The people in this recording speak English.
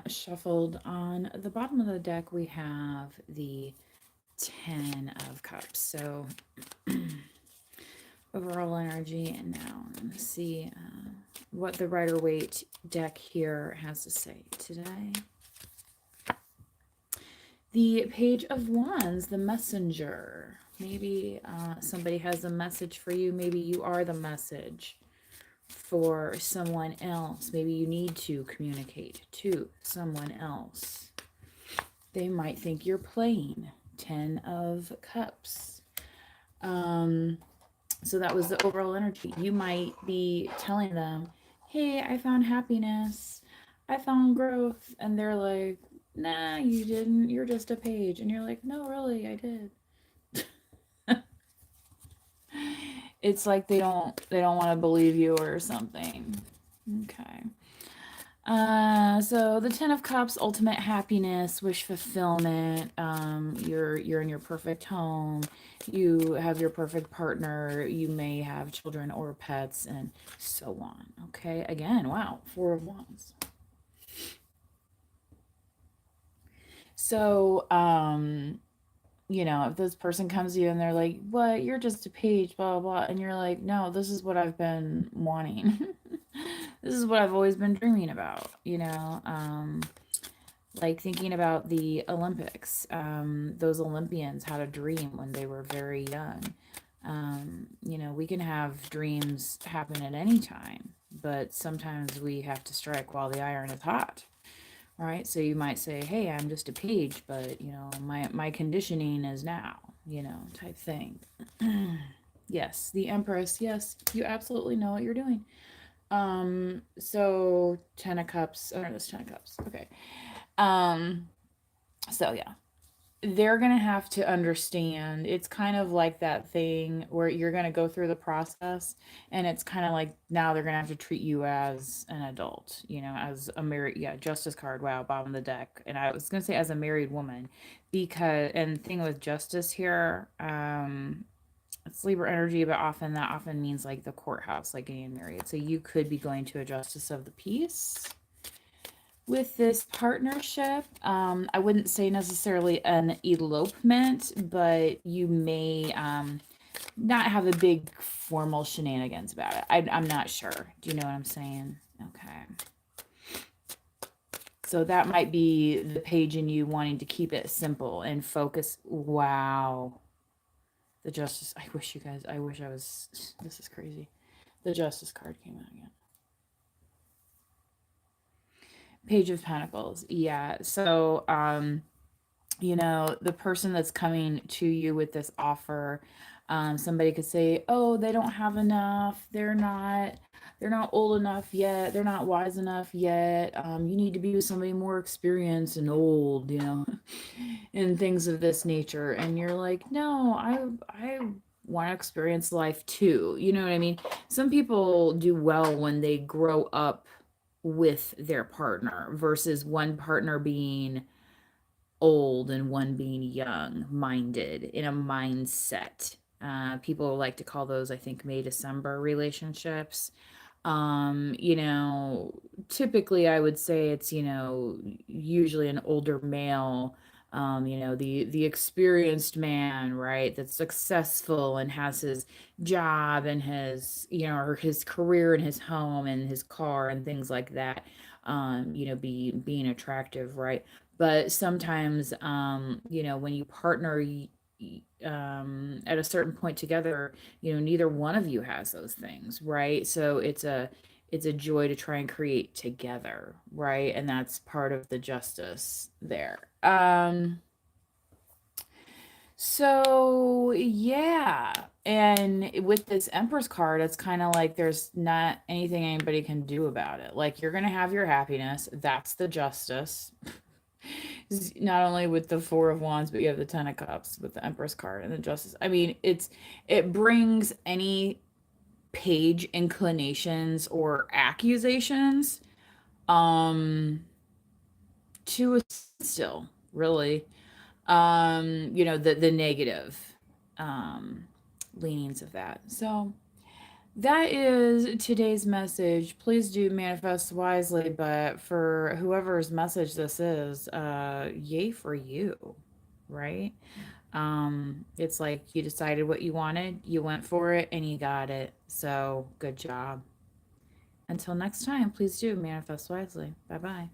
Shuffled. On the bottom of the deck, we have the 10 of Cups. So overall energy, and now let's see what the Rider-Waite deck here has to say today. The Page of Wands, the Messenger. Maybe somebody has a message for you. Maybe you are the message for someone else. Maybe you need to communicate to someone else. They might think you're playing. 10 of Cups. So that was the overall energy. You might be telling them, hey, I found happiness. I found growth. And they're like, nah, you didn't. You're just a page. And you're like, no, really, I did. It's like they don't want to believe you or something. Okay. So the 10 of Cups, ultimate happiness, wish fulfillment. You're in your perfect home. You have your perfect partner. You may have children or pets, and so on. Okay. Again, wow, 4 of Wands. So, if this person comes to you and they're like, "What? You're just a page, blah blah," blah, and you're like, "No, this is what I've been wanting." This is what I've always been dreaming about, like thinking about the Olympics. Those Olympians had a dream when they were very young. We can have dreams happen at any time, but sometimes we have to strike while the iron is hot. Right? So you might say, hey, I'm just a page, but my conditioning is now, type thing. Yes, the Empress. Yes, you absolutely know what you're doing. So 10 of Cups. Oh, no, that's 10 of Cups. Okay. So yeah, they're gonna have to understand. It's kind of like that thing where you're gonna go through the process, and it's kind of like now they're gonna have to treat you as an adult, as a married, yeah, Justice card. Wow, bottom of the deck. And I was gonna say as a married woman, because and the thing with Justice here, it's Libra energy, but that often means like the courthouse, like getting married. So you could be going to a justice of the peace with this partnership. I wouldn't say necessarily an elopement, but you may not have a big formal shenanigans about it. I'm not sure. Do you know what I'm saying? Okay. So that might be the page in you wanting to keep it simple and focus. Wow. The Justice. I wish I was. This is crazy. The Justice card came out again. Page of Pentacles. Yeah. So, the person that's coming to you with this offer, somebody could say, oh, they don't have enough. They're not old enough yet. They're not wise enough yet. You need to be with somebody more experienced and old, and things of this nature. And you're like, no, I want to experience life too. You know what I mean? Some people do well when they grow up with their partner versus one partner being old and one being young minded in a mindset. People like to call those, I think, May December relationships. um you know Typically I would say it's usually an older male, the experienced man, right, that's successful and has his job and his or his career and his home and his car and things like that. Being attractive, right? But sometimes when you partner at a certain point together, neither one of you has those things, right? So it's a joy to try and create together, right? And that's part of the justice there. So yeah. And with this Empress card, it's kind of like there's not anything anybody can do about it. Like, you're gonna have your happiness. That's the justice. Not only with the 4 of Wands, but you have the 10 of Cups with the Empress card and the Justice. I mean, it brings any page inclinations or accusations um to a still, really. The negative um leanings of that. So That is today's message. Please do manifest wisely, but for whoever's message this is, yay for you, right? It's like you decided what you wanted, you went for it, and you got it. So good job. Until next time, please do manifest wisely. Bye bye.